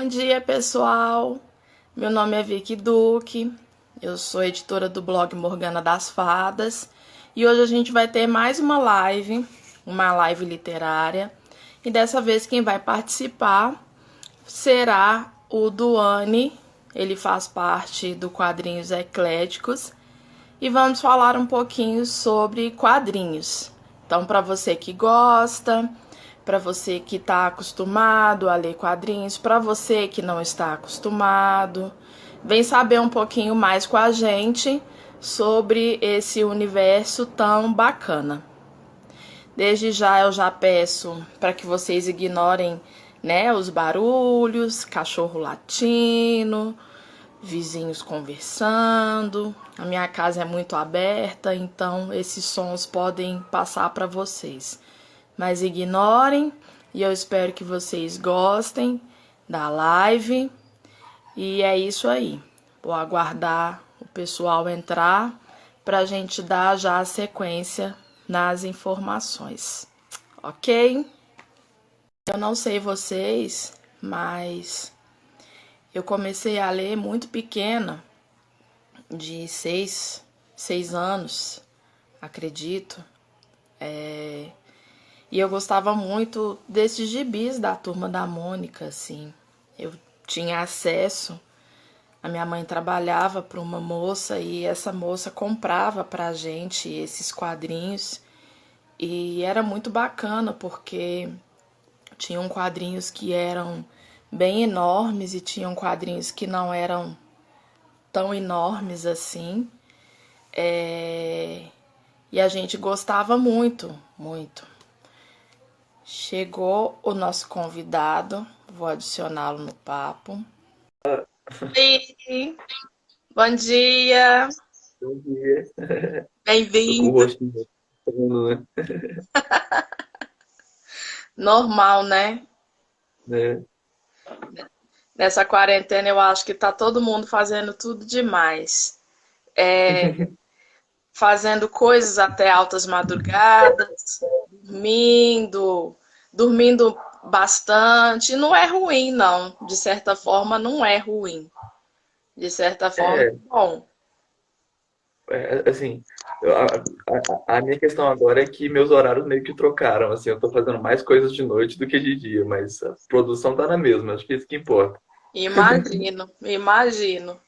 Bom dia, pessoal. Meu nome é Vicky Duque. Eu sou editora do blog Morgana das Fadas. E hoje a gente vai ter mais uma live literária. E dessa vez quem vai participar será o Duane. Ele faz parte do Quadrinhos Ecléticos. E vamos falar um pouquinho sobre quadrinhos. Então, para você que gosta, para você que está acostumado a ler quadrinhos, para você que não está acostumado, vem saber um pouquinho mais com a gente sobre esse universo tão bacana. Desde já eu já peço para que vocês ignorem, né, os barulhos, cachorro latindo, vizinhos conversando. A minha casa é muito aberta, então esses sons podem passar para vocês. Mas ignorem e eu espero que vocês gostem da live. E é isso aí. Vou aguardar o pessoal entrar para a gente dar já a sequência nas informações. Ok? Eu não sei vocês, mas eu comecei a ler muito pequena, de seis anos, acredito. E eu gostava muito desses gibis da Turma da Mônica, assim. Eu tinha acesso, a minha mãe trabalhava para uma moça e essa moça comprava pra gente esses quadrinhos. E era muito bacana porque tinham quadrinhos que eram bem enormes e tinham quadrinhos que não eram tão enormes assim. E a gente gostava muito, muito. Chegou o nosso convidado, vou adicioná-lo no papo. Oi, bom dia, Bom dia. Tô com o bem-vindo. rostinho, tá vendo, Normal, né? né? Nessa quarentena eu acho que tá todo mundo fazendo tudo demais. Fazendo coisas até altas madrugadas, dormindo bastante. Não é ruim, não. De certa forma, não é ruim. De certa forma, É, é bom. assim, a minha questão agora é que meus horários meio que trocaram, assim, eu tô fazendo mais coisas de noite do que de dia, mas a produção tá na mesma, acho que isso que importa. Imagino, imagino.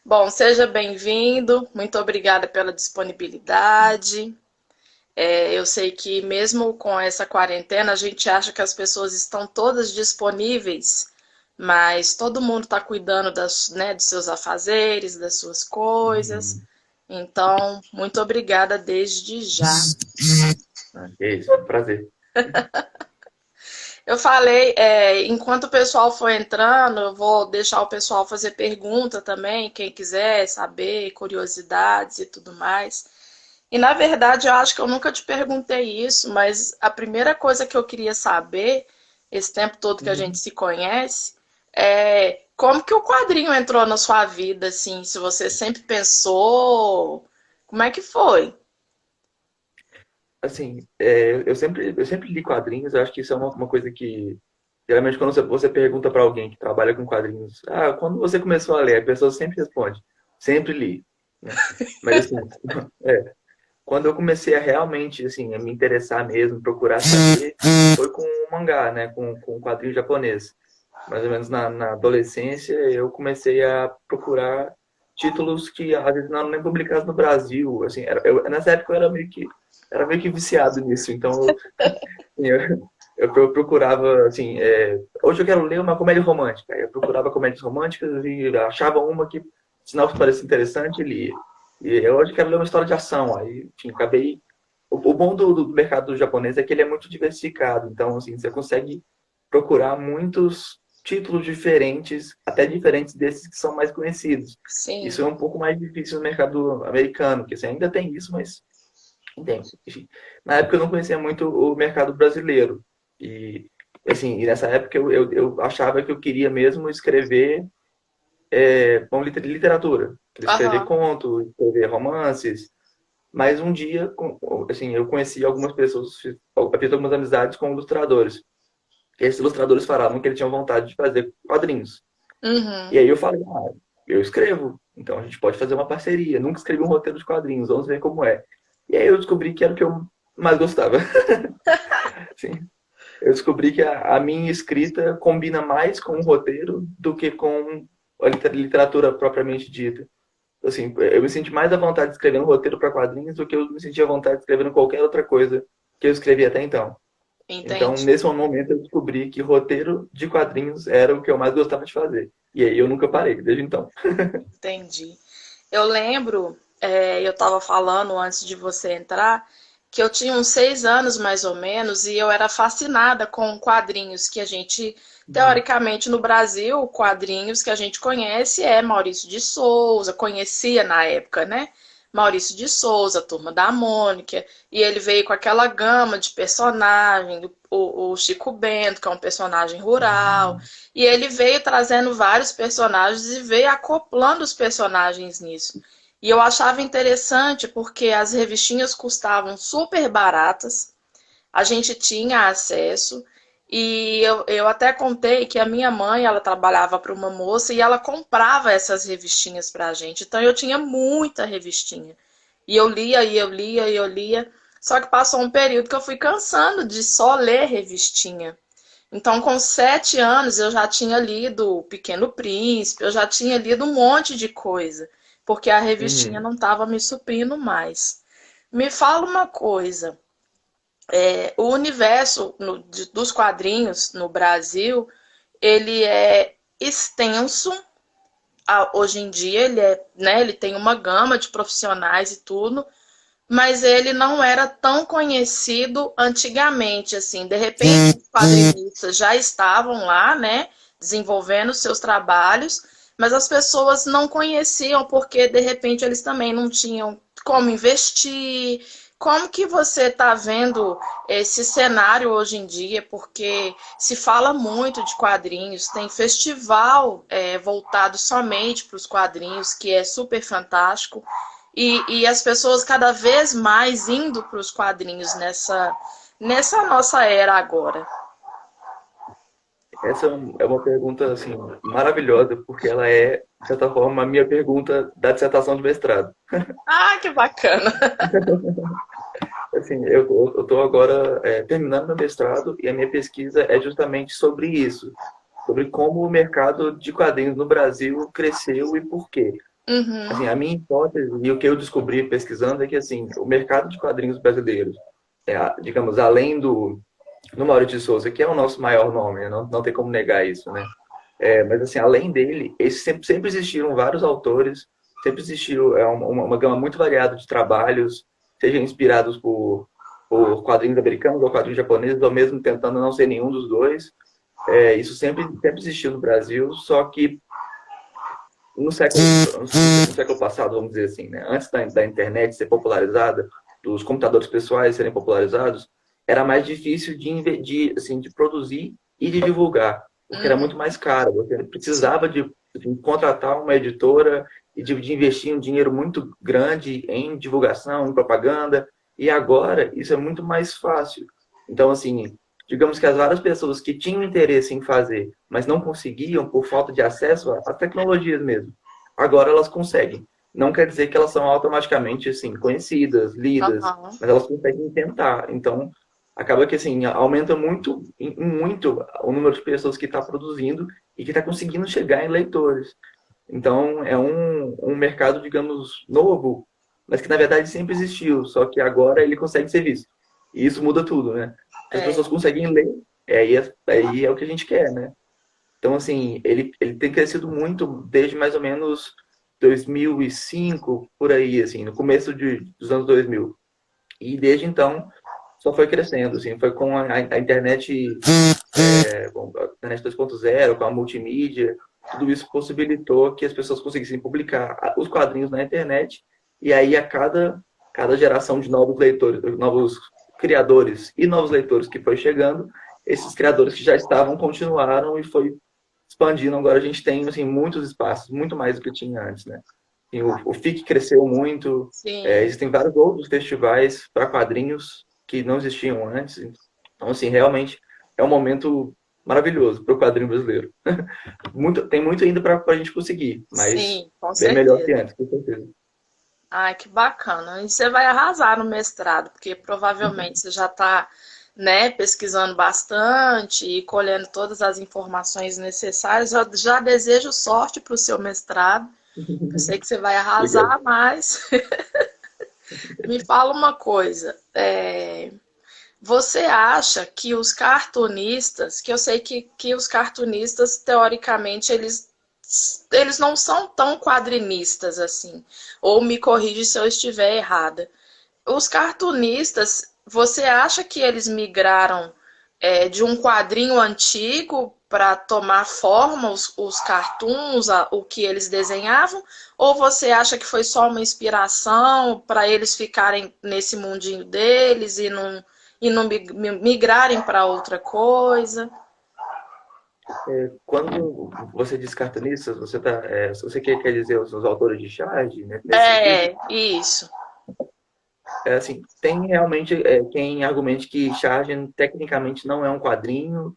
Bom, seja bem-vindo. Muito obrigada pela disponibilidade. Eu sei que mesmo com essa quarentena, a gente acha que as pessoas estão todas disponíveis, mas todo mundo está cuidando né, dos seus afazeres, das suas coisas. Uhum. Então, muito obrigada desde já. Ah, é isso, um prazer. Eu falei, enquanto o pessoal for entrando, eu vou deixar o pessoal fazer pergunta também, quem quiser saber, curiosidades e tudo mais. E na verdade, eu acho que eu nunca te perguntei isso, mas a primeira coisa que eu queria saber, esse tempo todo que a gente Uhum. se conhece, é como que o quadrinho entrou na sua vida, assim, se você sempre pensou, como é que foi? Assim, eu sempre li quadrinhos, eu acho que isso é uma coisa que, geralmente, quando você pergunta para alguém que trabalha com quadrinhos, quando você começou a ler, a pessoa sempre responde, sempre li, né? Mas assim, é, quando eu comecei a realmente, assim, a me interessar mesmo, procurar saber, foi com o mangá, né? Com o quadrinho japonês. Mais ou menos na adolescência, eu comecei a procurar títulos que às vezes não eram nem publicados no Brasil. Assim, nessa época eu era meio que viciado nisso. Então, eu procurava, assim, hoje eu quero ler uma comédia romântica. Aí eu procurava comédias românticas e achava uma que, sinal que parecia interessante, e lia. E eu hoje quero ler uma história de ação. Aí, enfim, acabei. O bom do mercado japonês é que ele é muito diversificado. Então, assim, você consegue procurar muitos títulos diferentes, até diferentes desses que são mais conhecidos. Isso Sim. é um pouco mais difícil no mercado americano, porque você ainda tem isso, mas tem. Enfim, na época eu não conhecia muito o mercado brasileiro. E, assim, e nessa época eu achava que eu queria mesmo escrever com literatura. Queria escrever Aham. conto, escrever romances. Mas um dia, assim, eu conheci algumas pessoas, fiz algumas amizades com ilustradores. esses ilustradores falavam que eles tinham vontade de fazer quadrinhos. E Uhum. aí eu falei, eu escrevo, então a gente pode fazer uma parceria. Nunca escrevi um roteiro de quadrinhos, vamos ver como é. E aí eu descobri que era o que eu mais gostava. Sim. Eu descobri que a minha escrita combina mais com o roteiro do que com a literatura propriamente dita. Assim, eu me senti mais à vontade de escrever um roteiro para quadrinhos do que eu me sentia à vontade de escrever qualquer outra coisa que eu escrevi até então. Então, Entendi, nesse momento, eu descobri que roteiro de quadrinhos era o que eu mais gostava de fazer. E aí eu nunca parei, desde então. entendi. Eu lembro, eu estava falando antes de você entrar, que eu tinha uns 6 anos mais ou menos e eu era fascinada com quadrinhos que a gente, teoricamente no Brasil, quadrinhos que a gente conhece é Maurício de Souza, conhecia na época, né? Maurício de Souza, Turma da Mônica, e ele veio com aquela gama de personagem, o Chico Bento, que é um personagem rural, e ele veio trazendo vários personagens e veio acoplando os personagens nisso. E eu achava interessante porque as revistinhas custavam super baratas, a gente tinha acesso, e eu até contei que a minha mãe, ela trabalhava para uma moça e ela comprava essas revistinhas para a gente. Então eu tinha muita revistinha. E eu lia, e eu lia, e eu lia. Só que passou um período que eu fui cansando de só ler revistinha. Então, com 7 anos, eu já tinha lido O Pequeno Príncipe, eu já tinha lido um monte de coisa, porque a revistinha Uhum. não estava me suprindo mais. Me fala uma coisa, o universo dos quadrinhos no Brasil, ele é extenso, hoje em dia ele né, ele tem uma gama de profissionais e tudo, mas ele não era tão conhecido antigamente, assim. De repente, os quadrinistas já estavam lá, né, desenvolvendo seus trabalhos, mas as pessoas não conheciam porque de repente eles também não tinham como investir. Como que você está vendo esse cenário hoje em dia? Porque se fala muito de quadrinhos, tem festival voltado somente para os quadrinhos, que é super fantástico. E as pessoas cada vez mais indo para os quadrinhos nessa nossa era agora. Essa é uma pergunta assim maravilhosa, porque ela é, de certa forma, a minha pergunta da dissertação de mestrado. Ah, que bacana! Assim, eu estou agora terminando meu mestrado e a minha pesquisa é justamente sobre isso, sobre como o mercado de quadrinhos no Brasil cresceu e por quê. Assim, Uhum, a minha hipótese e o que eu descobri pesquisando é que assim, o mercado de quadrinhos brasileiros, digamos, além do Maurício de Souza, que é o nosso maior nome, né? Não tem como negar isso, né? Mas assim, além dele, sempre existiram vários autores, sempre existiu uma gama muito variada de trabalhos, sejam inspirados por quadrinhos americanos ou quadrinhos japoneses, ou mesmo tentando não ser nenhum dos dois. Isso sempre existiu no Brasil, só que no século passado, vamos dizer assim, né? Antes da internet ser popularizada, dos computadores pessoais serem popularizados, era mais difícil assim, de produzir e de divulgar, porque era uhum, muito mais caro. Você sim. precisava de contratar uma editora e de investir um dinheiro muito grande em divulgação, em propaganda, e agora isso é muito mais fácil. Então, assim, digamos que as várias pessoas que tinham interesse em fazer, mas não conseguiam por falta de acesso às tecnologias mesmo, agora elas conseguem. Não quer dizer que elas são automaticamente assim conhecidas, lidas, Aham. mas elas conseguem tentar. Então, acaba que assim aumenta muito o número de pessoas que está produzindo e que está conseguindo chegar em leitores. Então, é um mercado, digamos, novo, mas que na verdade sempre existiu, só que agora ele consegue ser visto. E isso muda tudo, né? Se as É. pessoas conseguem ler, aí é o que a gente quer, né? Então, assim, ele tem crescido muito desde mais ou menos 2005, por aí, assim, no começo dos anos 2000. E desde então, só foi crescendo, assim, foi com a internet, bom, a internet 2.0, com a multimídia, tudo isso possibilitou que as pessoas conseguissem publicar os quadrinhos na internet, e aí cada geração de novos leitores, novos criadores e novos leitores que foi chegando, esses criadores que já estavam continuaram e foi expandindo. Agora a gente tem assim, muitos espaços, muito mais do que tinha antes, né? E o FIC cresceu muito, Sim. existem vários outros festivais para quadrinhos que não existiam antes. Então, assim, realmente é um momento maravilhoso para o quadrinho brasileiro. Tem muito ainda para a gente conseguir, mas Sim, com bem melhor que certeza. antes, com certeza. Ai, que bacana. E você vai arrasar no mestrado, porque provavelmente você já está, né, pesquisando bastante e colhendo todas as informações necessárias. Eu já desejo sorte para o seu mestrado. Eu sei que você vai Obrigado. arrasar, mas me fala uma coisa. Você acha que os cartunistas, que eu sei que os cartunistas, teoricamente, eles não são tão quadrinistas assim, ou me corrige se eu estiver errada. Os cartunistas, você acha que eles migraram de um quadrinho antigo para tomar forma os cartoons, o que eles desenhavam? Ou você acha que foi só uma inspiração para eles ficarem nesse mundinho deles e não migrarem para outra coisa? Quando você diz cartunistas, se você quer dizer os autores de charge, né, nesse sentido, É, isso. assim, tem realmente quem argumente que charge tecnicamente não é um quadrinho,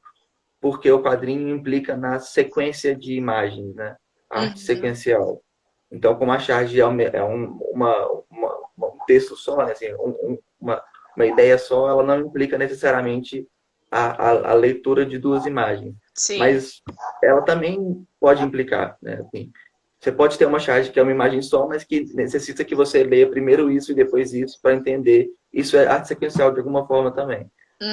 porque o quadrinho implica na sequência de imagens, né? Arte Uhum, sequencial. Então, como a charge um texto só, né? Assim, uma ideia só, ela não implica necessariamente a leitura de duas imagens. sim, Mas ela também pode implicar, né? Assim, você pode ter uma charge que é uma imagem só, mas que necessita que você leia primeiro isso e depois isso para entender. Isso é arte sequencial de alguma forma também.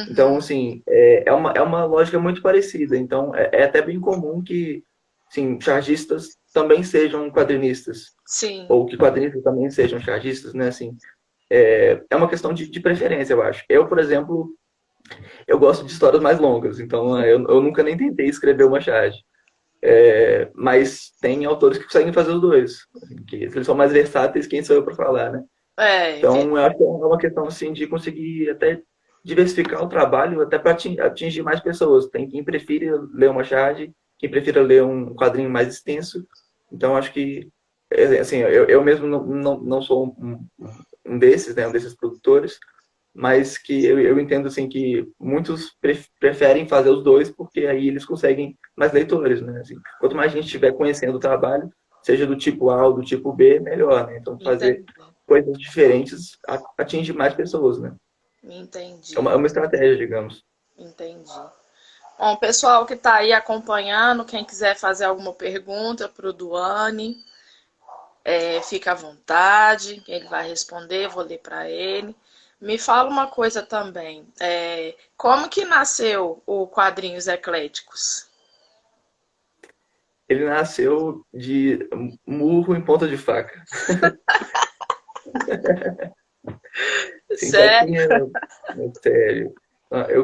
Então, uhum, assim, é uma lógica muito parecida. Então, é até bem comum que, sim, chargistas também sejam quadrinistas, sim, ou que quadrinistas também sejam chargistas, né? Assim, é uma questão de preferência, eu acho. Eu, por exemplo, eu gosto de histórias mais longas, então eu nunca nem tentei escrever uma charge. Mas tem autores que conseguem fazer os dois. Assim, que eles são mais versáteis, quem sou eu para falar, né? é Então, eu acho verdade. que é uma questão assim, de conseguir até diversificar o trabalho, até para atingir mais pessoas. Tem quem prefira ler uma charge, quem prefira ler um quadrinho mais extenso. Então, acho que, assim, eu mesmo não sou um desses, né, um desses produtores, mas que eu entendo assim que muitos preferem fazer os dois porque aí eles conseguem mais leitores, né? Assim, quanto mais gente estiver conhecendo o trabalho, seja do tipo A ou do tipo B, melhor, né? Então fazer Entendi, coisas diferentes atinge mais pessoas, né? entendi, É uma estratégia, digamos. entendi. Bom, o pessoal que está aí acompanhando, quem quiser fazer alguma pergunta para o Duane, fica à vontade, ele vai responder, eu vou ler para ele. Me fala uma coisa também, como que nasceu o Quadrinhos Ecléticos? Ele nasceu de murro em ponta de faca. Sim, só Sério? tinha, sério.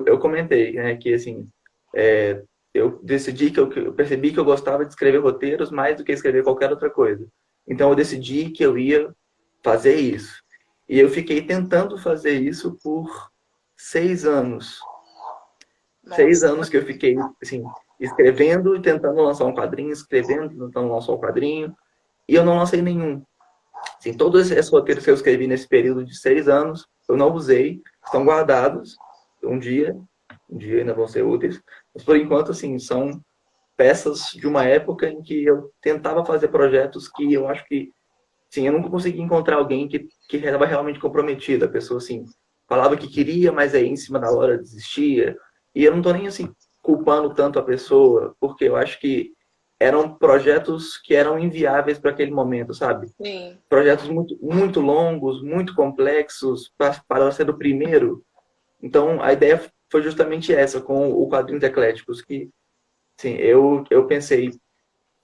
Eu comentei, né, que assim, é, eu decidi que eu percebi que eu gostava de escrever roteiros mais do que escrever qualquer outra coisa. Então eu decidi que eu ia fazer isso. E eu fiquei tentando fazer isso por 6 anos. Seis Nossa, anos que eu fiquei, assim, escrevendo e tentando lançar um quadrinho, escrevendo, tentando lançar um quadrinho, e eu não lancei nenhum. Assim, todos esses roteiros que eu escrevi nesse período de 6 anos, eu não usei, estão guardados. Um dia, um dia ainda vão ser úteis. Mas por enquanto, assim, são peças de uma época em que eu tentava fazer projetos que eu acho que, sim, eu nunca consegui encontrar alguém que estava realmente comprometido. A pessoa, assim, falava que queria, mas aí em cima da hora desistia. E eu não estou nem, assim, culpando tanto a pessoa, porque eu acho que eram projetos que eram inviáveis para aquele momento, sabe? sim, Projetos muito longos, muito complexos, para ser o primeiro. Então, a ideia foi justamente essa, com o Quadrinhos Ecléticos, que, sim, eu pensei,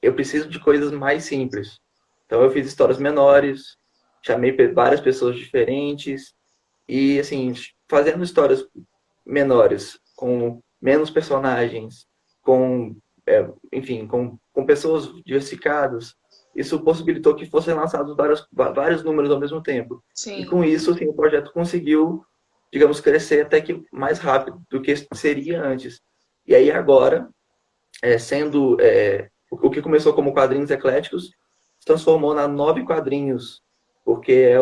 eu preciso de coisas mais simples. Então, eu fiz histórias menores, chamei várias pessoas diferentes, e, assim, fazendo histórias menores, com menos personagens, com, enfim, com pessoas diversificadas, isso possibilitou que fossem lançados vários números ao mesmo tempo. E sim, com isso, assim, o projeto conseguiu, digamos, crescer até que mais rápido do que seria antes. E aí agora, o que começou como quadrinhos ecléticos se transformou na 9 quadrinhos, porque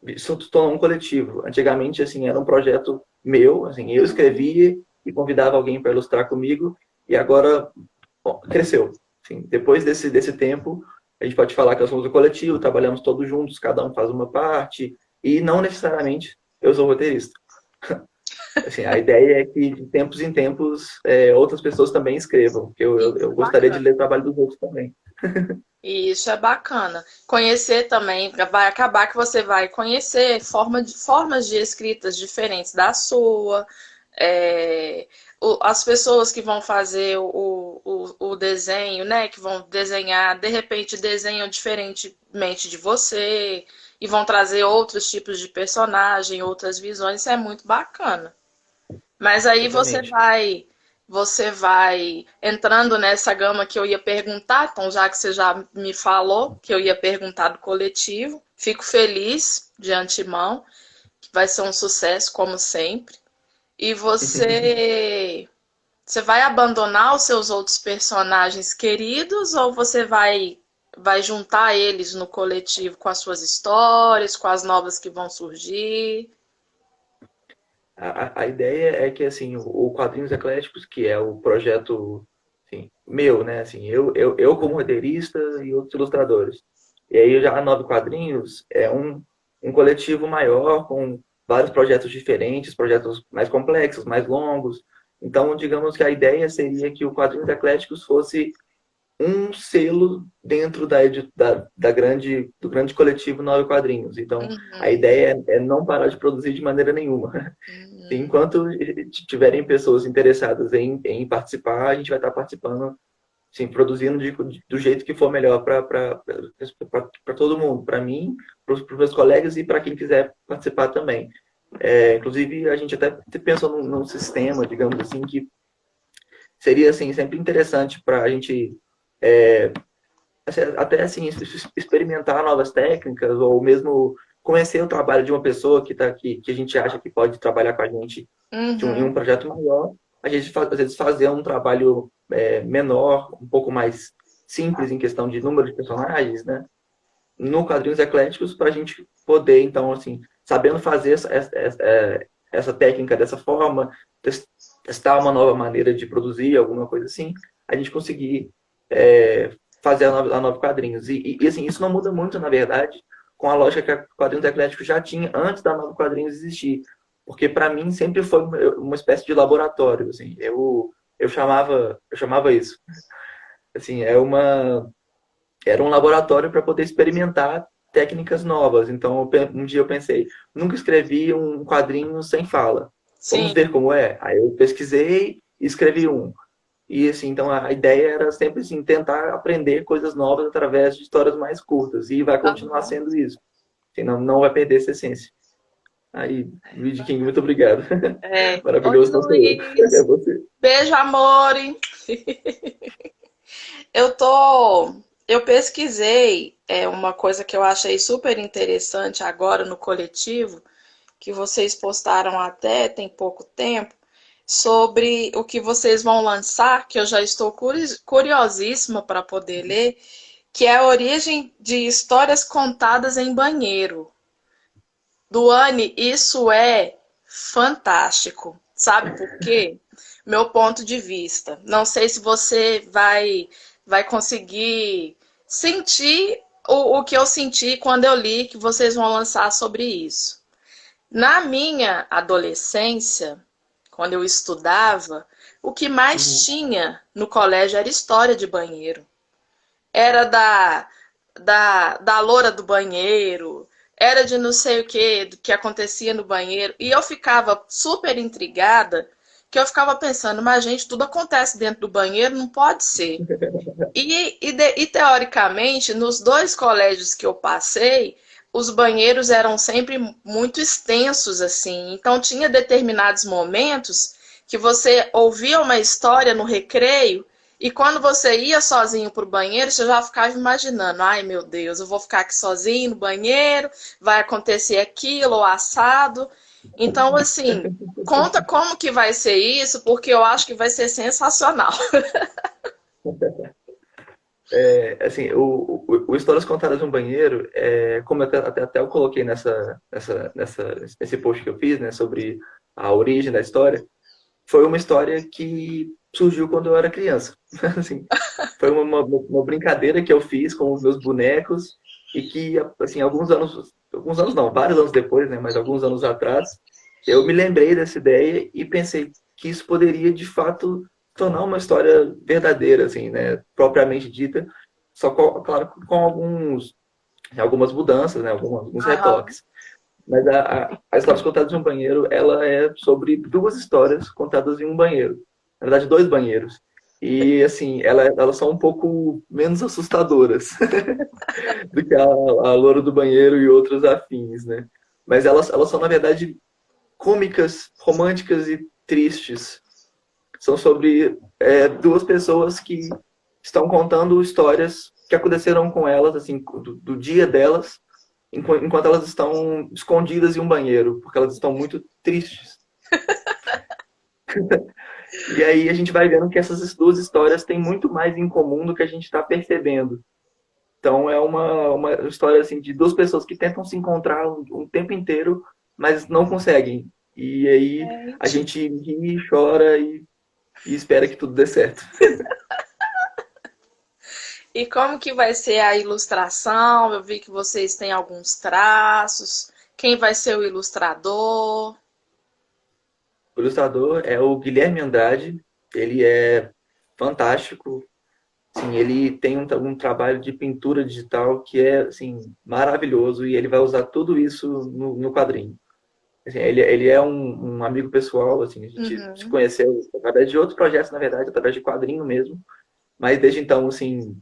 isso se tornou um coletivo. Antigamente, assim, era um projeto meu, assim, eu escrevia e convidava alguém para ilustrar comigo, e agora bom, cresceu. Assim, depois desse tempo, a gente pode falar que nós somos um coletivo, trabalhamos todos juntos, cada um faz uma parte, e não necessariamente eu sou roteirista. Assim, a ideia é que de tempos em tempos outras pessoas também escrevam, porque eu Isso é gostaria de bacana. ler o trabalho dos outros também. E isso é bacana. Conhecer também, vai acabar que você vai conhecer formas de escritas diferentes da sua, é, as pessoas que vão fazer o desenho, né? Que vão desenhar, de repente desenham diferentemente de você e vão trazer outros tipos de personagem, outras visões. Isso é muito bacana. Mas aí Exatamente. você vai entrando nessa gama que eu ia perguntar, então já que você já me falou que eu ia perguntar do coletivo, fico feliz de antemão, que vai ser um sucesso como sempre. E você vai abandonar os seus outros personagens queridos ou você vai juntar eles no coletivo com as suas histórias, com as novas que vão surgir? A ideia é que assim o Quadrinhos Ecléticos, que é o projeto assim, meu, né? Assim, eu como roteirista e outros ilustradores. E aí já a Nove Quadrinhos é um coletivo maior com vários projetos diferentes, projetos mais complexos, mais longos. Então, digamos que a ideia seria que o Quadrinhos Ecléticos fosse um selo dentro do grande coletivo Nove Quadrinhos. Então, a Uhum, ideia é não parar de produzir de maneira nenhuma. uhum. Enquanto tiverem pessoas interessadas em participar, a gente vai estar participando, sim, produzindo do jeito que for melhor para todo mundo, para mim, para os meus colegas e para quem quiser participar também. Inclusive, a gente até pensou num sistema, digamos assim, que seria assim, sempre interessante para a gente até assim experimentar novas técnicas ou mesmo conhecer o trabalho de uma pessoa que tá aqui, que a gente acha que pode trabalhar com a gente em um Uhum. projeto maior, a gente às vezes fazer um trabalho menor, um pouco mais simples em questão de número de personagens, né? No Quadrinhos Ecléticos, para a gente poder, então, assim, sabendo fazer essa técnica dessa forma, testar uma nova maneira de produzir, alguma coisa assim, a gente conseguir fazer a nova Quadrinhos. Assim, isso não muda muito, na verdade, com a lógica que a Quadrinhos Ecléticos já tinha antes da nova Quadrinhos existir. Porque, para mim, sempre foi uma espécie de laboratório. Assim, eu chamava isso. Assim, era um laboratório para poder experimentar técnicas novas. Então, um dia eu pensei, nunca escrevi um quadrinho sem fala. Vamos Sim. ver como é? Aí eu pesquisei e escrevi um. E assim, então a ideia era sempre assim, tentar aprender coisas novas através de histórias mais curtas. E vai continuar Aham. sendo isso. Senão não vai perder essa essência. Aí, Luigi King, muito obrigado. Oi, Maravilhoso não sou eu. É Luiz. você. Beijo, amor. Eu tô. Eu pesquisei uma coisa que eu achei super interessante agora no coletivo, que vocês postaram até tem pouco tempo, sobre o que vocês vão lançar, que eu já estou curiosíssima para poder ler, que é a origem de histórias contadas em banheiro. Duane, isso é fantástico. Sabe por quê? Meu ponto de vista. Não sei se você vai conseguir sentir o que eu senti quando eu li que vocês vão lançar sobre isso. Na minha adolescência, quando eu estudava, o que mais Uhum. tinha no colégio era história de banheiro. Era da loura do banheiro, era de não sei o que, do que acontecia no banheiro. E eu ficava super intrigada, que eu ficava pensando, mas gente, tudo acontece dentro do banheiro, não pode ser. E teoricamente, nos dois colégios que eu passei, os banheiros eram sempre muito extensos, assim. Então, tinha determinados momentos que você ouvia uma história no recreio e quando você ia sozinho para o banheiro, você já ficava imaginando: ai meu Deus, eu vou ficar aqui sozinho no banheiro, vai acontecer aquilo ou assado. Então, assim, conta como que vai ser isso, porque eu acho que vai ser sensacional. Assim, o Histórias Contadas no Banheiro, como até eu coloquei nesse post que eu fiz, né, sobre a origem da história, foi uma história que surgiu quando eu era criança. Assim, foi uma brincadeira que eu fiz com os meus bonecos e que, assim, alguns anos não, vários anos depois, né, mas alguns anos atrás, eu me lembrei dessa ideia e pensei que isso poderia, de fato, tornar uma história verdadeira, assim, né, propriamente dita, só, claro, com algumas mudanças, né, alguns Aham. retoques. Mas a história contada em um banheiro, ela é sobre duas histórias contadas em um banheiro. Na verdade, dois banheiros. E, assim, elas são um pouco menos assustadoras do que a Loura do Banheiro e outros afins, né? Mas elas são, na verdade, cômicas, românticas e tristes. São sobre duas pessoas que estão contando histórias que aconteceram com elas, assim, do dia delas, enquanto elas estão escondidas em um banheiro, porque elas estão muito tristes. E aí a gente vai vendo que essas duas histórias têm muito mais em comum do que a gente está percebendo. Então é uma história assim de duas pessoas que tentam se encontrar um tempo inteiro, mas não conseguem. E aí a Gente. gente ri, chora e espera que tudo dê certo. E como que vai ser a ilustração? Eu vi que vocês têm alguns traços. Quem vai ser o ilustrador? O ilustrador é o Guilherme Andrade. Ele é fantástico. Sim, ele tem um trabalho de pintura digital que é assim, maravilhoso e ele vai usar tudo isso no quadrinho. Assim, ele é um amigo pessoal, assim, a gente se Uhum. conheceu através de outros projetos, na verdade, através de quadrinho mesmo. Mas desde então, assim,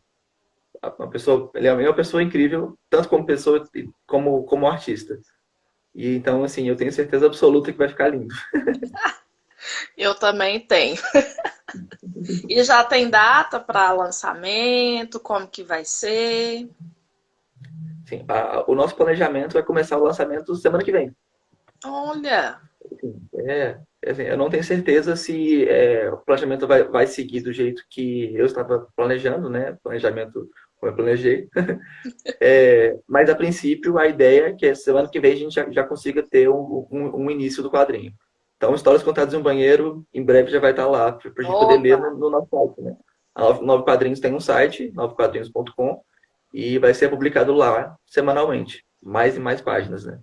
ele é uma pessoa incrível, tanto como pessoa como artista. E então, assim, eu tenho certeza absoluta que vai ficar lindo. Eu também tenho. E já tem data para lançamento? Como que vai ser? Assim, o nosso planejamento vai começar o lançamento semana que vem. Olha, Assim, eu não tenho certeza se o planejamento vai seguir do jeito que eu estava planejando, né? Planejamento como eu planejei. Mas, a princípio, a ideia é que semana que vem a gente já consiga ter um início do quadrinho. Então, Histórias Contadas em um Banheiro, em breve já vai estar lá, para a gente poder ler oba, no nosso site, né? A Nove Quadrinhos tem um site, novequadrinhos.com, e vai ser publicado lá semanalmente. Mais e mais páginas, né?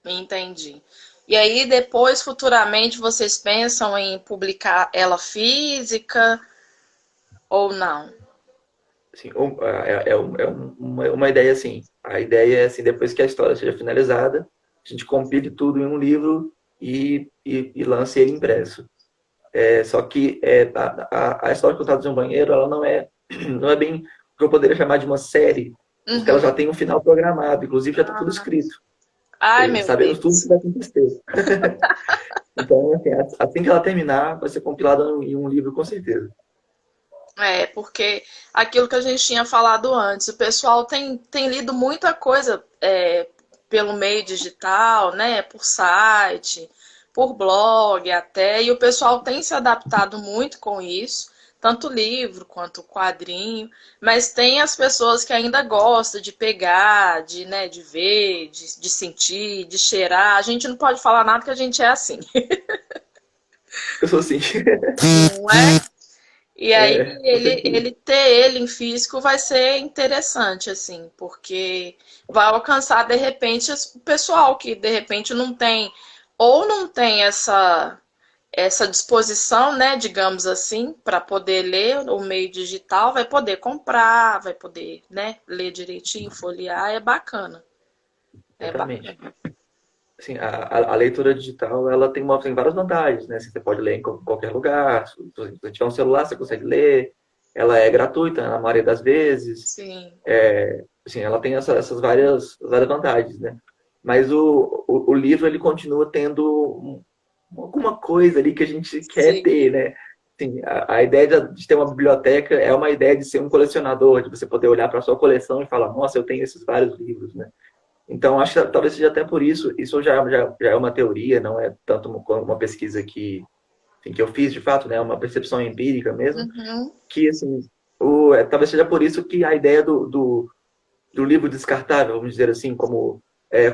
entendi. E aí depois, futuramente, vocês pensam em publicar ela física ou não? Assim, uma ideia assim. A ideia é assim, depois que a história seja finalizada, a gente compile tudo em um livro e lance ele impresso. Só que a história contada em um banheiro, ela não é bem o que eu poderia chamar de uma série, porque ela já Uhum. tem um final programado, inclusive já está tudo escrito. Ai, meu Sabemos tudo o que Deus. vai acontecer. Então, assim, assim que ela terminar, vai ser compilada em um livro com certeza. É, porque aquilo que a gente tinha falado antes, o pessoal tem lido muita coisa pelo meio digital, né? Por site, por blog até, e o pessoal tem se adaptado muito com isso, tanto livro quanto quadrinho, mas tem as pessoas que ainda gostam de pegar, de, né, de ver, de sentir, de cheirar. A gente não pode falar nada que a gente é assim, Eu sou assim. não é? E aí Com ele certeza. ter ele em físico vai ser interessante, assim, porque vai alcançar de repente o pessoal que de repente não tem ou não tem essa disposição, né, digamos assim, para poder ler o meio digital, vai poder comprar, vai poder, né, ler direitinho, folhear, é bacana. É Exatamente. bacana. Assim, a leitura digital, ela tem várias vantagens, né? Você pode ler em qualquer lugar, se você tiver um celular, você consegue ler, ela é gratuita na maioria das vezes, Sim, assim, ela tem essas várias vantagens, né? Mas o livro, ele continua tendo alguma coisa ali que a gente quer sim. ter, né? Assim, a ideia de ter uma biblioteca é uma ideia de ser um colecionador, de você poder olhar para a sua coleção e falar, nossa, eu tenho esses vários livros, né? Então, acho que talvez seja até por isso, isso já é uma teoria, não é tanto uma pesquisa assim, que eu fiz, de fato, né, uma percepção empírica mesmo, Uhum. que, assim, talvez seja por isso que a ideia do livro descartável, vamos dizer assim, como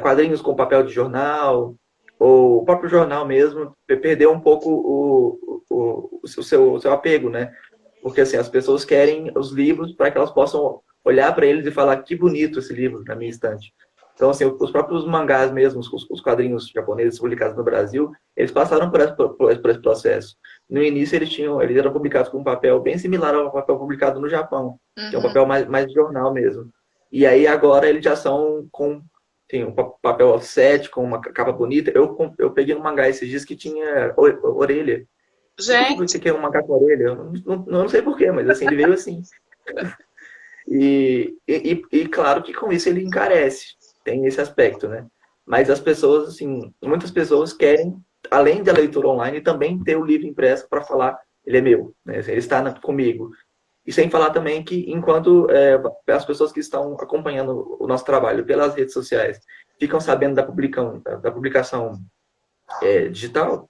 quadrinhos com papel de jornal, o próprio jornal mesmo perdeu um pouco o seu apego, né? Porque assim, as pessoas querem os livros para que elas possam olhar para eles e falar que bonito esse livro na minha estante. Então, assim, os próprios mangás mesmo, os quadrinhos japoneses publicados no Brasil, eles passaram por esse processo. No início, eles eram publicados com um papel bem similar ao papel publicado no Japão, que é um papel mais de jornal mesmo. E aí, agora, eles já são com tem um papel offset, com uma capa bonita. Eu peguei um mangá esses dias que tinha orelha. Por que Gente, você quer um macaco com orelha? Eu não sei porquê, mas assim, ele veio assim. E claro que com isso ele encarece, tem esse aspecto, né? Mas as pessoas, assim, muitas pessoas querem, além da leitura online, também ter o livro impresso para falar, ele é meu, né? Ele está comigo. E sem falar também que enquanto as pessoas que estão acompanhando o nosso trabalho pelas redes sociais ficam sabendo da publicação digital,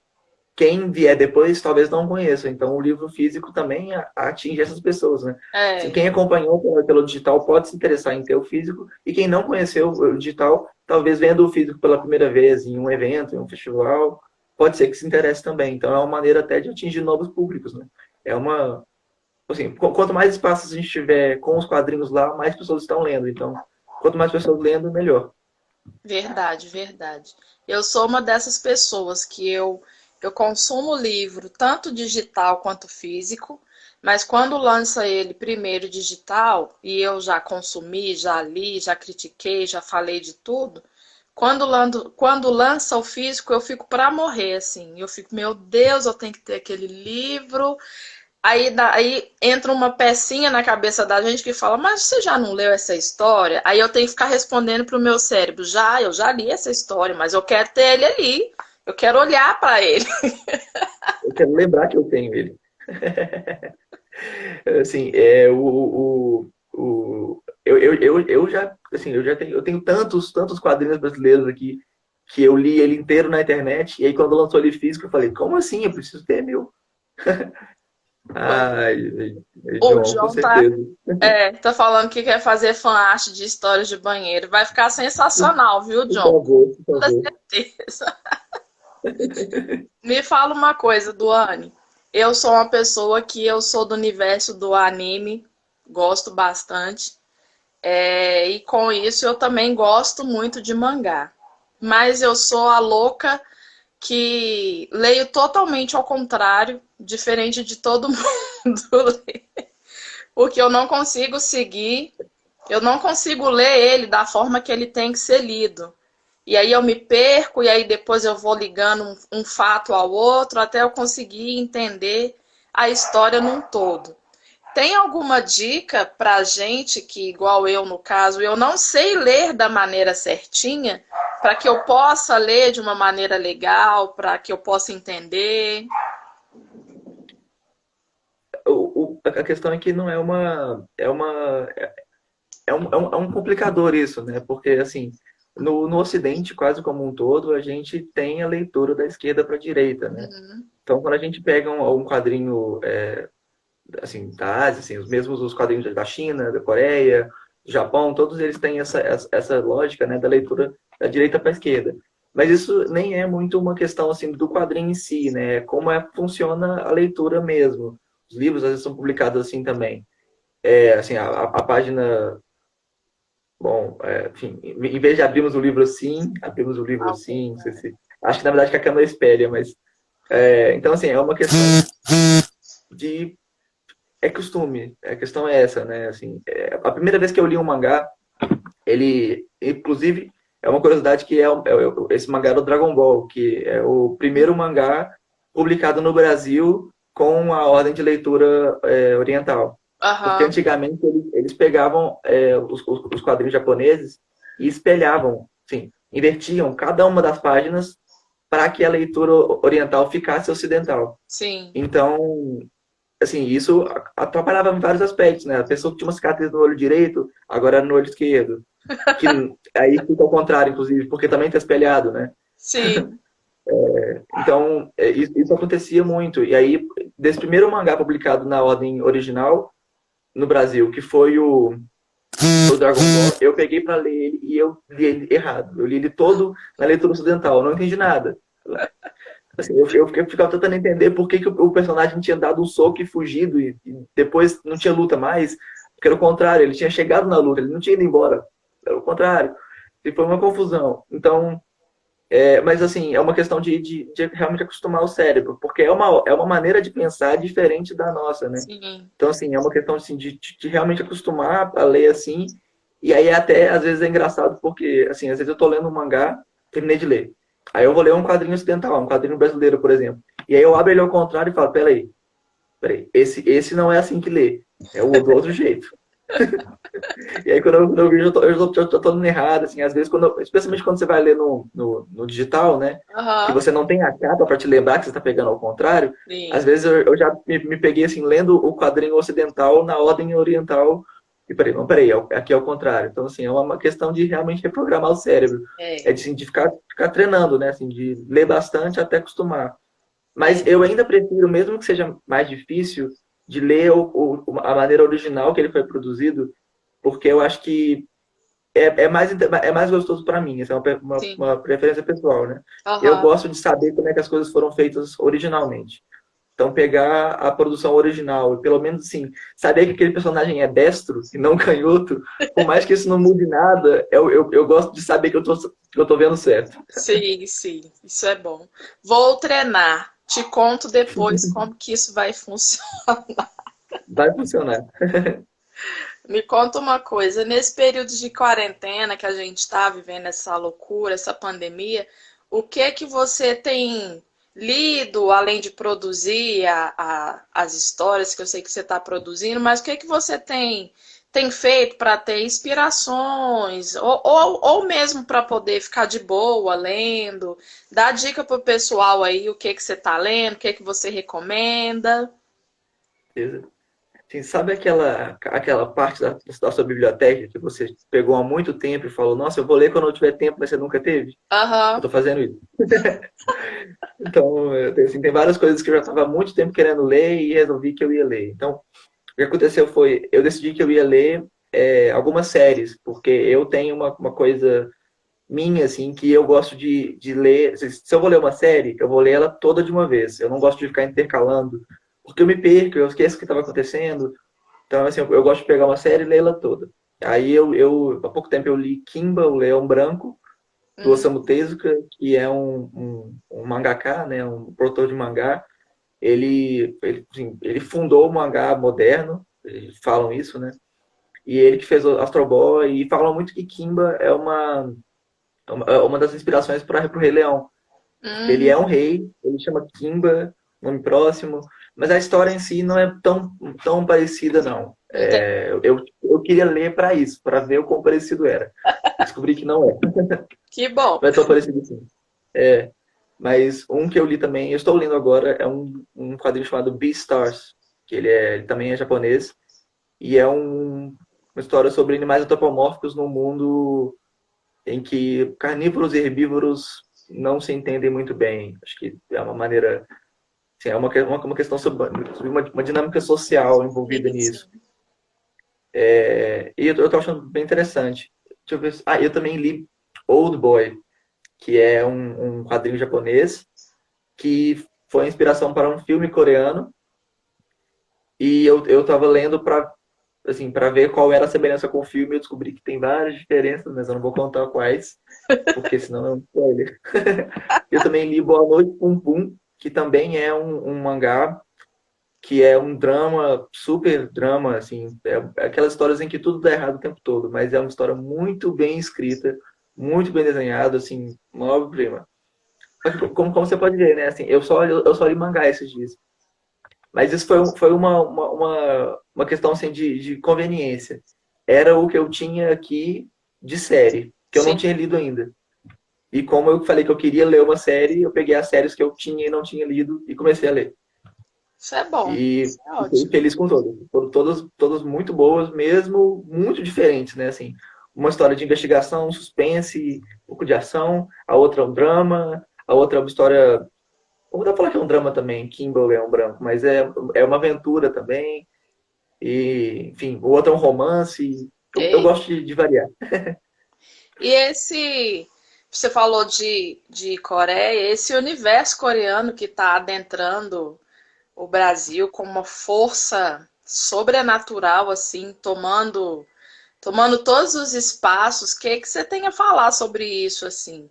quem vier depois talvez não conheça. Então, o livro físico também atinge essas pessoas, né? Assim, é quem acompanhou pelo digital pode se interessar em ter o físico, e quem não conheceu o digital, talvez vendo o físico pela primeira vez em um evento, em um festival, pode ser que se interesse também. Então, é uma maneira até de atingir novos públicos, né? É uma... Assim, quanto mais espaços a gente tiver com os quadrinhos lá, mais pessoas estão lendo. Então, quanto mais pessoas lendo, melhor. verdade, verdade. Eu sou uma dessas pessoas que eu consumo livro, tanto digital quanto físico, mas quando lança ele primeiro digital, e eu já consumi, já li, já critiquei, já falei de tudo, quando lança o físico, eu fico para morrer, assim. Eu fico, meu Deus, eu tenho que ter aquele livro. Aí entra uma pecinha na cabeça da gente que fala, mas você já não leu essa história? Aí eu tenho que ficar respondendo pro meu cérebro, eu já li essa história, mas eu quero ter ele ali. Eu quero olhar para ele. Eu quero lembrar que eu tenho ele. Assim, eu tenho tantos quadrinhos brasileiros aqui que eu li ele inteiro na internet, e aí quando lançou ele físico, eu falei, como assim? Eu preciso ter meu. Ai, O João, com João tá, certeza. tá falando que quer fazer fanart de histórias de banheiro. Vai ficar sensacional, viu, Por John? Com favor, por toda favor. certeza. Me fala uma coisa, Duane. Eu sou uma pessoa que eu sou do universo do anime, gosto bastante. E com isso eu também gosto muito de mangá. Mas eu sou a louca que leio totalmente ao contrário, diferente de todo mundo. Porque eu não consigo seguir, eu não consigo ler ele da forma que ele tem que ser lido. E aí eu me perco, e aí depois eu vou ligando um fato ao outro até eu conseguir entender a história num todo. Tem alguma dica pra gente que, igual eu no caso, eu não sei ler da maneira certinha, para que eu possa ler de uma maneira legal, para que eu possa entender? A questão é que não é um complicador isso, né? Porque, assim, no Ocidente, quase como um todo, a gente tem a leitura da esquerda para a direita, né? Uhum. Então, quando a gente pega um quadrinho, assim, da Ásia, assim, os mesmos os quadrinhos da China, da Coreia, do Japão, todos eles têm essa lógica, né, da leitura da direita para a esquerda. Mas isso nem é muito uma questão, assim, do quadrinho em si, né? É como funciona a leitura mesmo. Os livros, às vezes, são publicados assim também. Assim, a página... Bom, enfim, em vez de abrimos o livro assim, não sei se... Acho que, na verdade, que a câmera espelha, mas... então, assim, é uma questão de... É costume, a questão é essa, né? Assim, a primeira vez que eu li um mangá, ele, inclusive, é uma curiosidade que esse mangá era o Dragon Ball, que é o primeiro mangá publicado no Brasil com a ordem de leitura oriental. Porque Aham, antigamente eles pegavam os quadrinhos japoneses e espelhavam, sim, invertiam cada uma das páginas para que a leitura oriental ficasse ocidental. sim. Então, assim, isso atrapalhava em vários aspectos, né? A pessoa que tinha uma cicatriz no olho direito, agora era no olho esquerdo. Que aí fica ao contrário, inclusive, porque também está espelhado, né? Sim. Então, isso acontecia muito. E aí, desse primeiro mangá publicado na ordem original no Brasil, que foi o Dragon Ball, eu peguei pra ler ele e eu li ele errado. Eu li ele todo na leitura ocidental, eu não entendi nada. Assim, eu ficava tentando entender por que, que o personagem tinha dado um soco e fugido e depois não tinha luta mais. Porque era o contrário, ele tinha chegado na luta, ele não tinha ido embora. Era o contrário. E foi uma confusão. Então, mas assim, é uma questão de realmente acostumar o cérebro, porque é uma maneira de pensar diferente da nossa, né? Sim. Então, assim, é uma questão assim, de realmente acostumar a ler assim. E aí até, às vezes, é engraçado, porque, assim, às vezes eu tô lendo um mangá, terminei de ler. Aí eu vou ler um quadrinho ocidental, um quadrinho brasileiro, por exemplo. E aí eu abro ele ao contrário e falo, peraí, esse não é assim que lê. É o do outro jeito. E aí quando eu vejo, eu tô lendo errado, assim, às vezes, especialmente quando você vai ler no digital, né? Que Aham. você não tem a capa para te lembrar que você está pegando ao contrário, às Sim. vezes eu já me peguei assim, lendo o quadrinho ocidental na ordem oriental. E peraí, aqui é o contrário. Então, assim, é uma questão de realmente reprogramar o cérebro. É É. de, assim, de ficar treinando, né? Assim, de ler bastante até acostumar. Mas É. eu ainda prefiro, mesmo que seja mais difícil, de ler a maneira original que ele foi produzido, porque eu acho que é mais gostoso para mim. Essa é Sim. uma preferência pessoal, né? Eu Aham. gosto de saber como é que as coisas foram feitas originalmente. Então, pegar a produção original e pelo menos, assim, saber que aquele personagem é destro e não canhoto, por mais que isso não mude nada, eu gosto de saber que eu tô vendo certo. Sim, sim. Isso é bom. Vou treinar. Te conto depois como que isso vai funcionar. Vai funcionar. Me conta uma coisa, nesse período de quarentena que a gente está vivendo essa loucura, essa pandemia, o que que você tem lido, além de produzir as histórias que eu sei que você está produzindo, mas o que que você tem feito para ter inspirações, ou mesmo para poder ficar de boa lendo? Dá dica para o pessoal aí, o que que você está lendo, o que que você recomenda. Assim, sabe aquela parte da sua biblioteca que você pegou há muito tempo e falou, nossa, eu vou ler quando eu tiver tempo, mas você nunca teve? Eu Aham. tô fazendo isso. Então, assim, tem várias coisas que eu já estava há muito tempo querendo ler e resolvi que eu ia ler. Então, o que aconteceu foi, eu decidi que eu ia ler algumas séries, porque eu tenho uma coisa minha, assim, que eu gosto de ler. Se eu vou ler uma série, eu vou ler ela toda de uma vez. Eu não gosto de ficar intercalando, porque eu me perco, eu esqueço o que estava acontecendo. Então, assim, eu gosto de pegar uma série e ler ela toda. Aí há pouco tempo eu li Kimba, o Leão Branco, do Hum, Osamu Tezuka, que é um mangaka, né, um produtor de mangá. Ele fundou o mangá moderno, eles falam isso, né? E ele que fez o Astro Boy, e falam muito que Kimba é uma das inspirações para o Rei Leão. Porque ele hum, é um rei, ele chama Kimba, nome próximo, mas a história em si não é tão parecida, não. entendi. Eu queria ler para isso, para ver o quão parecido era. Descobri que não é. Que bom. Não é tão parecido assim. É, mas um que eu li também, eu estou lendo agora, é um quadrinho chamado Beastars, que ele também é japonês, e é uma história sobre animais antropomórficos num mundo em que carnívoros e herbívoros não se entendem muito bem. Acho que é uma maneira, assim, uma questão sobre uma dinâmica social envolvida Sim, nisso. sim. E eu tô achando bem interessante. Deixa eu ver. Eu também li Old Boy, que é um quadrinho japonês que foi a inspiração para um filme coreano. E eu tava lendo para assim, para ver qual era a semelhança com o filme. Eu descobri que tem várias diferenças, mas eu não vou contar quais, porque senão é um spoiler. Eu também li Boa Noite, Pum Pum, que também é um mangá que é um drama, super drama, assim, aquelas histórias em que tudo dá errado o tempo todo, mas é uma história muito bem escrita, muito bem desenhada, assim, uma obra-prima. Só que, como você pode ver, né, assim, eu só li mangá esses dias. Mas isso foi uma questão, assim, de conveniência. Era o que eu tinha aqui de série, que eu não Sim, tinha lido ainda. E como eu falei que eu queria ler uma série, eu peguei as séries que eu tinha e não tinha lido e comecei a ler. isso é bom. E Isso é fiquei ótimo. feliz com todas. Foram todas muito boas, mesmo muito diferentes, né? Assim, uma história de investigação, suspense, um pouco de ação, a outra é um drama, a outra é uma história. Como dá pra falar que é um drama também, Kimball é um branco, mas é uma aventura também. E, enfim, o outro é um romance. eu Ei, gosto de variar. e você falou de Coreia, esse universo coreano que está adentrando o Brasil com uma força sobrenatural, assim, tomando todos os espaços. O que você tem a falar sobre isso, assim?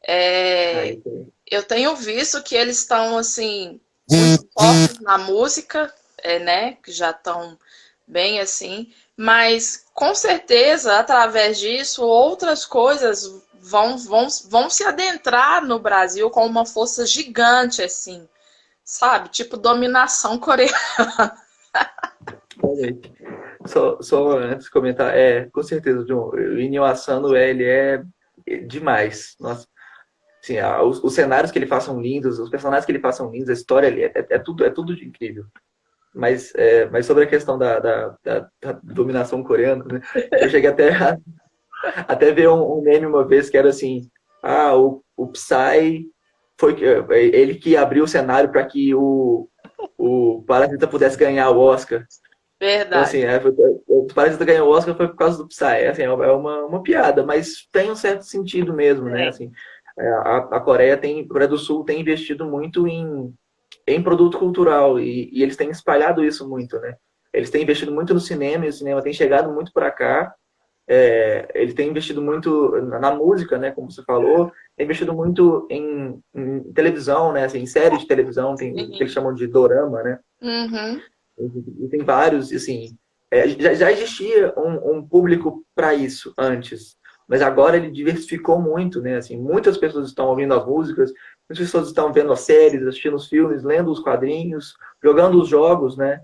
É, Aí, eu tenho visto que eles estão, assim, muito fortes na música, né? Que já estão bem assim, mas com certeza, através disso, outras coisas vão se adentrar no Brasil com uma força gigante, assim, sabe? Tipo dominação coreana. realmente. Só antes de comentar, com certeza, John, o Inyo Asano, ele é demais. Nossa, assim, os cenários que ele faz são lindos, os personagens que ele faz são lindos, a história ali é tudo de incrível. Mas sobre a questão da dominação coreana, né? Eu cheguei até ver um meme uma vez que era assim, o Psy foi ele que abriu o cenário para que o Parasita pudesse ganhar o Oscar. Então, Verdade. assim, o Parasita ganhou o Oscar foi por causa do Psy. Assim, uma piada, mas tem um certo sentido mesmo, né? É. Assim, a Coreia do Sul tem investido muito em produto cultural e eles têm espalhado isso muito, né? Eles têm investido muito no cinema e o cinema tem chegado muito para cá. Ele tem investido muito na música, né? Como você falou, tem investido muito em televisão, né? Assim, em séries de televisão, tem o que eles Sim. chamam de dorama, né? Uhum. E tem vários, assim. Já existia um público para isso antes, mas agora ele diversificou muito, né? Assim, muitas pessoas estão ouvindo as músicas, muitas pessoas estão vendo as séries, assistindo os filmes, lendo os quadrinhos, jogando os jogos, né?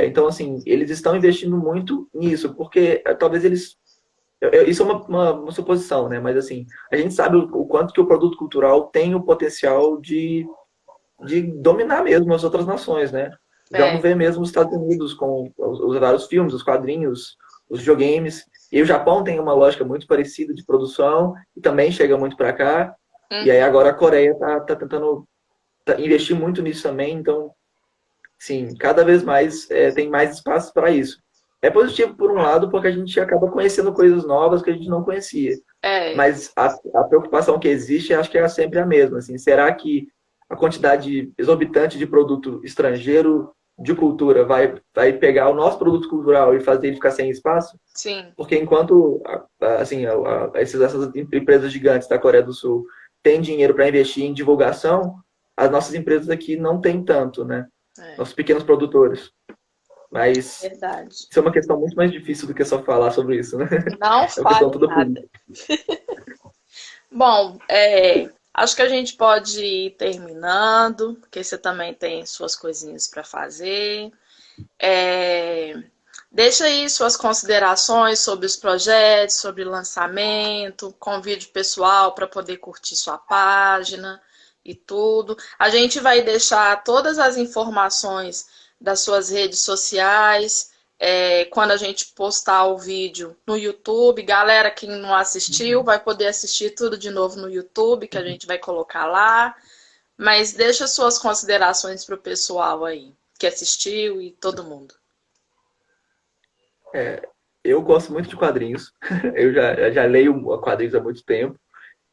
Então, assim, eles estão investindo muito nisso, porque talvez eles. Isso é uma suposição, né? Mas, assim, a gente sabe o quanto que o produto cultural tem o potencial de dominar mesmo as outras nações, né? Vamos É, ver mesmo os Estados Unidos com os vários filmes, os quadrinhos, os videogames. E o Japão tem uma lógica muito parecida de produção e também chega muito para cá. E aí uhum. agora a Coreia tá tentando investir muito nisso também. Então, sim, cada vez mais tem mais espaço para isso. É positivo por um lado, porque a gente acaba conhecendo coisas novas que a gente não conhecia. É, Mas a preocupação que existe, acho que é sempre a mesma. Assim, será que a quantidade exorbitante de produto estrangeiro de cultura vai pegar o nosso produto cultural e fazer ele ficar sem espaço? sim. Porque enquanto assim, essas empresas gigantes da Coreia do Sul têm dinheiro para investir em divulgação, as nossas empresas aqui não têm tanto, né? É, Nossos pequenos produtores. Mas verdade. isso é uma questão muito mais difícil do que só falar sobre isso, né? Não É uma questão fale toda nada. política. Bom, acho que a gente pode ir terminando, porque você também tem suas coisinhas para fazer. É, deixa aí suas considerações sobre os projetos, sobre lançamento, convide o pessoal para poder curtir sua página e tudo. A gente vai deixar todas as informações das suas redes sociais, quando a gente postar o vídeo no YouTube. Galera, quem não assistiu, vai poder assistir tudo de novo no YouTube, que a gente vai colocar lá. Mas deixa suas considerações para o pessoal aí, que assistiu e todo mundo. Eu gosto muito de quadrinhos. Eu já leio quadrinhos há muito tempo.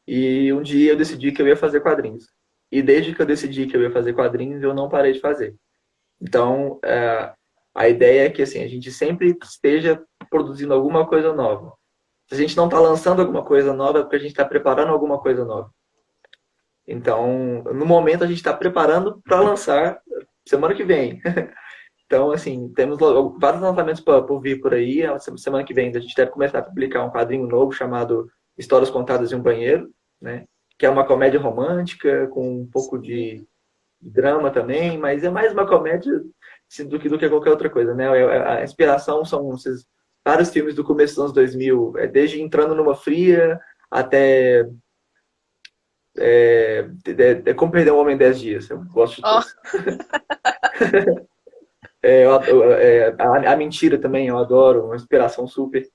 E um dia eu decidi que eu ia fazer quadrinhos. E desde que eu decidi que eu ia fazer quadrinhos, eu não parei de fazer. Então, a ideia é que assim, a gente sempre esteja produzindo alguma coisa nova. Se a gente não está lançando alguma coisa nova, é porque a gente está preparando alguma coisa nova. Então, no momento, a gente está preparando para lançar semana que vem. Então, assim, temos vários lançamentos por vir por aí. A semana que vem a gente deve começar a publicar um quadrinho novo chamado Histórias Contadas em um Banheiro, né? Que é uma comédia romântica com um pouco de drama também, mas é mais uma comédia assim, do que qualquer outra coisa, né? A inspiração são esses vários filmes do começo dos anos 2000, desde Entrando numa Fria até Como Perder um Homem em 10 Dias. Eu gosto de Ó, todos. A Mentira também, eu adoro, uma inspiração super.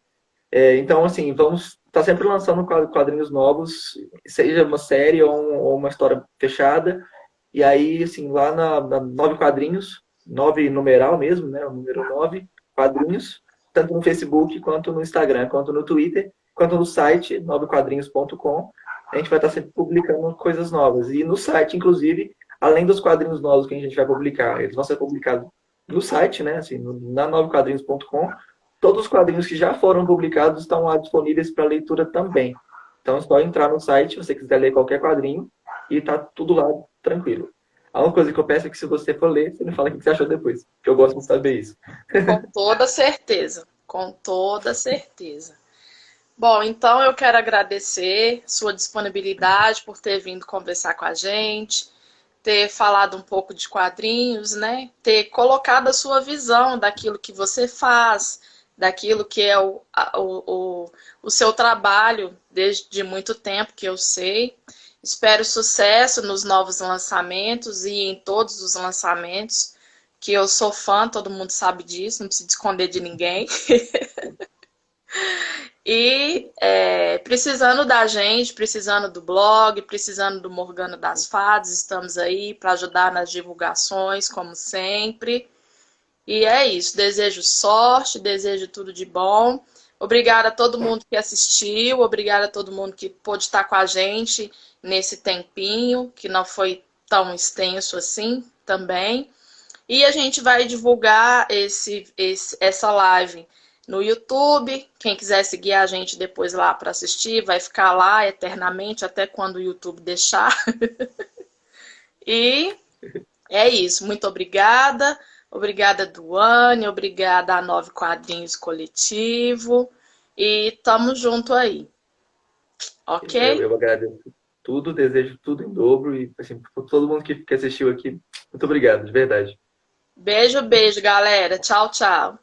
Então, assim, vamos estar sempre lançando quadrinhos novos, seja uma série ou uma história fechada. E aí, assim, lá na Nove Quadrinhos, nove numeral mesmo, né? O número 9 quadrinhos, tanto no Facebook, quanto no Instagram, quanto no Twitter, quanto no site novequadrinhos.com. A gente vai estar sempre publicando coisas novas. E no site, inclusive, além dos quadrinhos novos que a gente vai publicar, eles vão ser publicados no site, né? Assim, na novequadrinhos.com. Todos os quadrinhos que já foram publicados estão lá disponíveis para leitura também. Então é só entrar no site, se você quiser ler qualquer quadrinho, e tá tudo lá tranquilo. A única coisa que eu peço é que se você for ler, você me fala o que você achou depois, que eu gosto de saber isso. Com toda certeza, com toda certeza. Bom, então eu quero agradecer sua disponibilidade por ter vindo conversar com a gente, ter falado um pouco de quadrinhos, né? Ter colocado a sua visão daquilo que você faz, daquilo que é o seu trabalho desde muito tempo, que eu sei. Espero sucesso nos novos lançamentos e em todos os lançamentos, que eu sou fã, todo mundo sabe disso, não preciso esconder de ninguém. E precisando da gente, precisando do blog, precisando do Morgana das Fadas, estamos aí para ajudar nas divulgações, como sempre. E é isso, desejo sorte, desejo tudo de bom. Obrigada a todo mundo que assistiu, obrigada a todo mundo que pôde estar com a gente nesse tempinho, que não foi tão extenso assim também. E a gente vai divulgar essa live no YouTube. Quem quiser seguir a gente depois lá para assistir, vai ficar lá eternamente, até quando o YouTube deixar. E é isso. Muito obrigada. Obrigada, Duane. Obrigada a Nove Quadrinhos Coletivo. E tamo junto aí. Ok? Eu agradeço tudo, desejo tudo em dobro. E assim, por todo mundo que assistiu aqui, muito obrigado, de verdade. Beijo, beijo, galera. Tchau, tchau.